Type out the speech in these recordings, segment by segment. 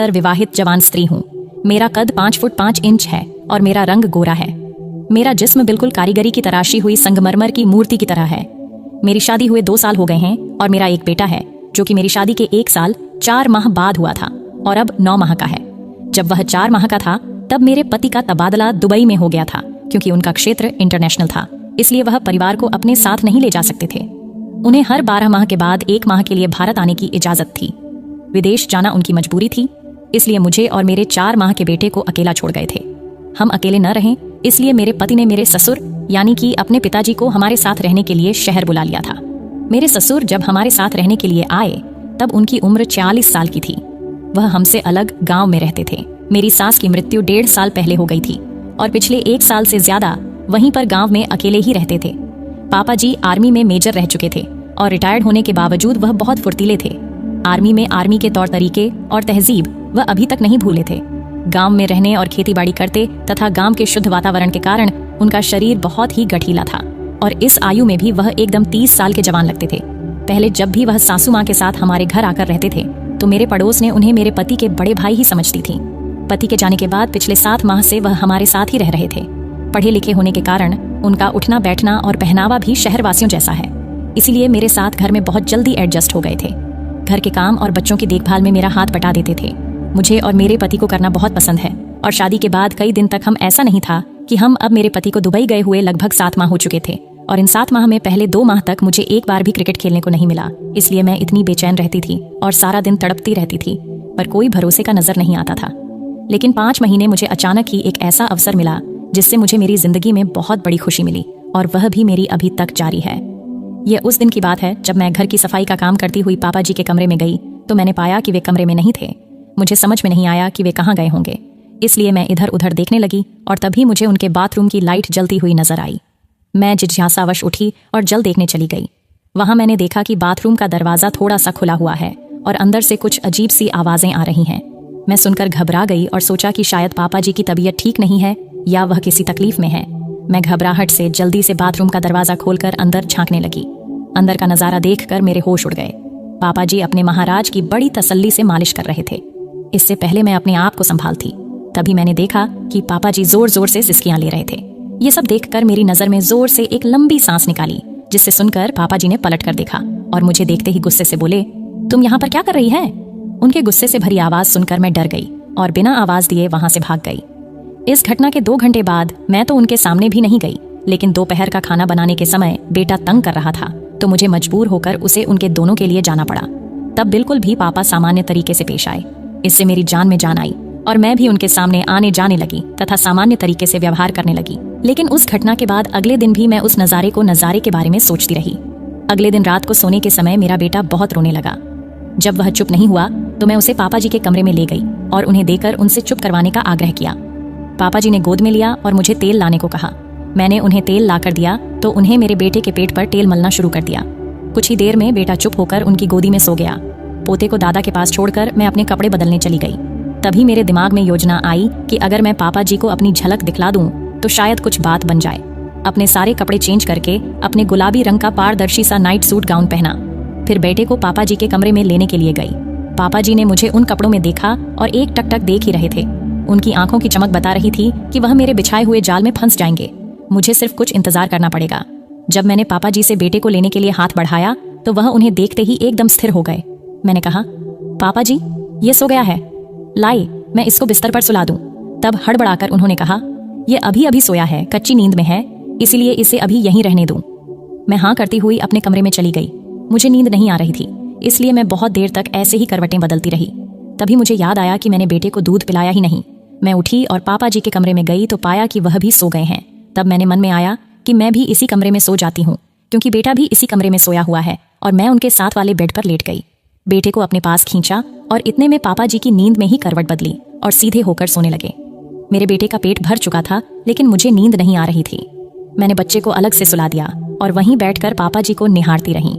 विवाहित जवान स्त्री हूँ। मेरा कद 5 फुट 5 इंच है और मेरा रंग गोरा है। मेरा जिस्म बिल्कुल कारीगरी की तराशी हुई संगमरमर की मूर्ति की तरह है। मेरी शादी हुए 2 साल हो गए हैं और मेरा एक बेटा है जो कि मेरी शादी के 1 साल 4 माह बाद हुआ था और अब 9 माह का है। जब वह 4 माह का था तब मेरे पति का तबादला दुबई में हो गया था क्योंकि उनका क्षेत्र इंटरनेशनल था, इसलिए वह परिवार को अपने साथ नहीं ले जा सकते थे। उन्हें हर 12 माह के बाद 1 माह के लिए भारत आने की इजाजत थी। विदेश जाना उनकी मजबूरी थी, इसलिए मुझे और मेरे 4 माह के बेटे को अकेला छोड़ गए थे। हम अकेले न रहें इसलिए मेरे पति ने मेरे ससुर यानी कि अपने पिताजी को हमारे साथ रहने के लिए शहर बुला लिया था। मेरे ससुर जब हमारे साथ रहने के लिए आए तब उनकी उम्र 40 साल की थी। वह हमसे अलग गांव में रहते थे। मेरी सास की मृत्यु 1.5 साल पहले हो गई थी और पिछले 1 साल से ज्यादा वहीं पर गांव में अकेले ही रहते थे। पापा जी आर्मी में मेजर रह चुके थे और रिटायर्ड होने के बावजूद वह बहुत फुर्तीले थे। आर्मी में आर्मी के तौर तरीके और तहजीब वह अभी तक नहीं भूले थे। गांव में रहने और खेतीबाड़ी करते तथा गांव के शुद्ध वातावरण के कारण उनका शरीर बहुत ही गठीला था और इस आयु में भी वह एकदम 30 साल के जवान लगते थे। पहले जब भी वह सासू माँ के साथ हमारे घर आकर रहते थे तो मेरे पड़ोस ने उन्हें मेरे पति के बड़े भाई ही समझती थी। पति के जाने के बाद पिछले 7 माह से वह हमारे साथ ही रह रहे थे। पढ़े लिखे होने के कारण उनका उठना बैठना और पहनावा भी शहरवासियों जैसा है, इसीलिए मेरे साथ घर में बहुत जल्दी एडजस्ट हो गए थे। घर के काम और बच्चों की देखभाल में मेरा हाथ बटा देते थे। मुझे और मेरे पति को करना बहुत पसंद है और शादी के बाद कई दिन तक हम ऐसा नहीं था कि हम अब मेरे पति को दुबई गए हुए लगभग 7 माह हो चुके थे और इन 7 माह में पहले 2 माह तक मुझे एक बार भी क्रिकेट खेलने को नहीं मिला, इसलिए मैं इतनी बेचैन रहती थी और सारा दिन तड़पती रहती थी, पर कोई भरोसे का नजर नहीं आता था। लेकिन 5 महीने मुझे अचानक ही एक ऐसा अवसर मिला जिससे मुझे मेरी जिंदगी में बहुत बड़ी खुशी मिली और वह भी मेरी अभी तक जारी है। यह उस दिन की बात है जब मैं घर की सफाई का काम करती हुई पापा जी के कमरे में गई तो मैंने पाया कि वे कमरे में नहीं थे। मुझे समझ में नहीं आया कि वे कहाँ गए होंगे, इसलिए मैं इधर उधर देखने लगी और तभी मुझे उनके बाथरूम की लाइट जलती हुई नजर आई। मैं जिज्ञासावश उठी और जल देखने चली गई। वहां मैंने देखा कि बाथरूम का दरवाजा थोड़ा सा खुला हुआ है और अंदर से कुछ अजीब सी आवाजें आ रही हैं। मैं सुनकर घबरा गई और सोचा कि शायद पापा जी की तबीयत ठीक नहीं है या वह किसी तकलीफ में है। मैं घबराहट से जल्दी से बाथरूम का दरवाजा खोलकर अंदर झांकने लगी। अंदर का नजारा देखकर मेरे होश उड़ गए। पापा जी अपने महाराज की बड़ी तसल्ली से मालिश कर रहे थे। इससे पहले मैं अपने आप को संभालती, तभी मैंने देखा कि पापा जी जोर जोर से सिसकियां ले रहे थे। ये सब देखकर मेरी नजर में जोर से एक लंबी सांस निकाली, जिससे सुनकर पापा जी ने पलट कर देखा और मुझे देखते ही गुस्से से बोले, तुम यहाँ पर क्या कर रही है? उनके गुस्से से भरी आवाज सुनकर मैं डर गई और बिना आवाज दिए वहां से भाग गई। इस घटना के 2 घंटे बाद मैं तो उनके सामने भी नहीं गई, लेकिन दोपहर का खाना बनाने के समय बेटा तंग कर रहा था तो मुझे मजबूर होकर उसे उनके दोनों के लिए जाना पड़ा। तब बिल्कुल भी पापा सामान्य तरीके से पेश आए। इससे मेरी जान में जान आई और मैं भी उनके सामने आने जाने लगी तथा सामान्य तरीके से व्यवहार करने लगी। लेकिन उस घटना के बाद अगले दिन भी मैं उस नजारे के बारे में सोचती रही। अगले दिन रात को सोने के समय मेरा बेटा बहुत रोने लगा। जब वह चुप नहीं हुआ तो मैं उसे पापा जी के कमरे में ले गई और उन्हें देकर उनसे चुप करवाने का आग्रह किया। पापा जी ने गोद में लिया और मुझे तेल लाने को कहा। मैंने उन्हें तेल लाकर दिया तो उन्हें मेरे बेटे के पेट पर तेल मलना शुरू कर दिया। कुछ ही देर में बेटा चुप होकर उनकी गोदी में सो गया। पोते को दादा के पास छोड़कर मैं अपने कपड़े बदलने चली गई। तभी मेरे दिमाग में योजना आई कि अगर मैं पापा जी को अपनी झलक दिखला दूं तो शायद कुछ बात बन जाए। अपने सारे कपड़े चेंज करके अपने गुलाबी रंग का पारदर्शी सा नाइट सूट गाउन पहना, फिर बेटे को पापा जी के कमरे में लेने के लिए गई। पापा जी ने मुझे उन कपड़ों में देखा और एक टकटक देख ही रहे थे। उनकी आंखों की चमक बता रही थी कि वह मेरे बिछाए हुए जाल में फंस जाएंगे। मुझे सिर्फ कुछ इंतजार करना पड़ेगा। जब मैंने पापा जी से बेटे को लेने के लिए हाथ बढ़ाया तो वह उन्हें देखते ही एकदम स्थिर हो गए। मैंने कहा, पापा जी ये सो गया है, लाई मैं इसको बिस्तर पर सुला दूं। तब हड़बड़ाकर उन्होंने कहा, ये अभी अभी सोया है, कच्ची नींद में है, इसीलिए इसे अभी यहीं रहने दूं। मैं हाँ करती हुई अपने कमरे में चली गई। मुझे नींद नहीं आ रही थी, इसलिए मैं बहुत देर तक ऐसे ही करवटें बदलती रही। तभी मुझे याद आया कि मैंने बेटे को दूध पिलाया ही नहीं। मैं उठी और पापा जी के कमरे में गई तो पाया कि वह भी सो गए हैं। तब मैंने मन में आया कि मैं भी इसी कमरे में सो जाती हूँ, क्योंकि बेटा भी इसी कमरे में सोया हुआ है, और मैं उनके साथ वाले बेड पर लेट गई। बेटे को अपने पास खींचा और इतने में पापा जी की नींद में ही करवट बदली और सीधे होकर सोने लगे। मेरे बेटे का पेट भर चुका था, लेकिन मुझे नींद नहीं आ रही थी। मैंने बच्चे को अलग से सुला दिया और वहीं बैठकर पापा जी को निहारती रही।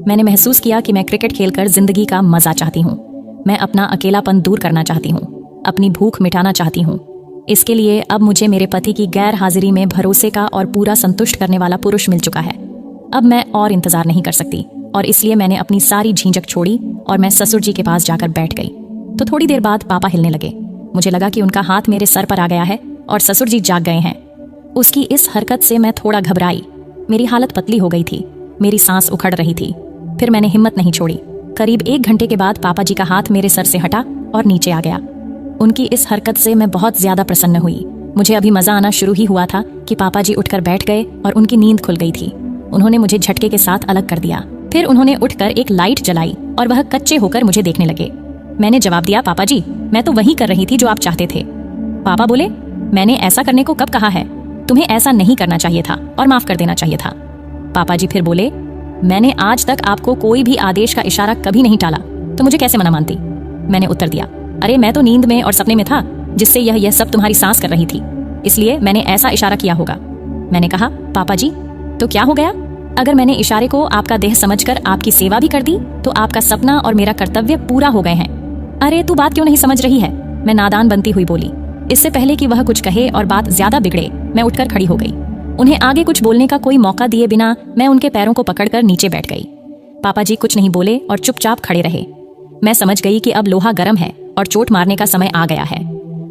मैंने महसूस किया कि मैं क्रिकेट खेलकर जिंदगी का मजा चाहती हूँ। मैं अपना अकेलापन दूर करना चाहती हूँ, अपनी भूख मिटाना चाहती हूँ। इसके लिए अब मुझे मेरे पति की गैर हाजिरी में भरोसे का और पूरा संतुष्ट करने वाला पुरुष मिल चुका है। अब मैं और इंतजार नहीं कर सकती और इसलिए मैंने अपनी सारी झिझक छोड़ी और मैं ससुर जी के पास जाकर बैठ गई। तो थोड़ी देर बाद पापा हिलने लगे। मुझे लगा कि उनका हाथ मेरे सर पर आ गया है और ससुर जी जाग गए हैं। उसकी इस हरकत से मैं थोड़ा घबराई। मेरी हालत पतली हो गई थी, मेरी सांस उखड़ रही थी। फिर मैंने हिम्मत नहीं छोड़ी। करीब 1 घंटे के बाद पापा जी का हाथ मेरे सर से हटा और नीचे आ गया। उनकी इस हरकत से मैं बहुत ज्यादा प्रसन्न हुई। मुझे अभी मजा आना शुरू ही हुआ था कि पापा जी उठकर बैठ गए और उनकी नींद खुल गई थी। उन्होंने मुझे झटके के साथ अलग कर दिया। फिर उन्होंने उठकर एक लाइट जलाई और वह कच्चे होकर मुझे देखने लगे। मैंने जवाब दिया, पापा जी मैं तो वही कर रही थी जो आप चाहते थे। पापा बोले, मैंने ऐसा करने को कब कहा है? तुम्हें ऐसा नहीं करना चाहिए था और माफ कर देना चाहिए था। पापा जी फिर बोले, मैंने आज तक आपको कोई भी आदेश का इशारा कभी नहीं टाला, तो मुझे कैसे मना मानती? मैंने उत्तर दिया, अरे मैं तो नींद में और सपने में था, जिससे यह सब तुम्हारी सांस कर रही थी, इसलिए मैंने ऐसा इशारा किया होगा। मैंने कहा, पापा जी तो क्या हो गया? अगर मैंने इशारे को आपका देह समझकर आपकी सेवा भी कर दी तो आपका सपना और मेरा कर्तव्य पूरा हो गए हैं। अरे तू बात क्यों नहीं समझ रही है? मैं नादान बनती हुई बोली। इससे पहले कि वह कुछ कहे और बात ज्यादा बिगड़े, मैं उठकर खड़ी हो गई। उन्हें आगे कुछ बोलने का कोई मौका दिए बिना मैं उनके पैरों को पकड़कर नीचे बैठ गई। पापा जी कुछ नहीं बोले और चुपचाप खड़े रहे। मैं समझ गई कि अब लोहा गर्म है और चोट मारने का समय आ गया है।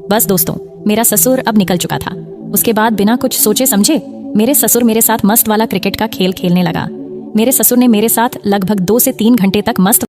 बस दोस्तों, मेरा ससुर अब निकल चुका था। उसके बाद बिना कुछ सोचे समझे मेरे ससुर मेरे साथ मस्त वाला क्रिकेट का खेल खेलने लगा। मेरे ससुर ने मेरे साथ लगभग 2 से 3 घंटे तक मस्त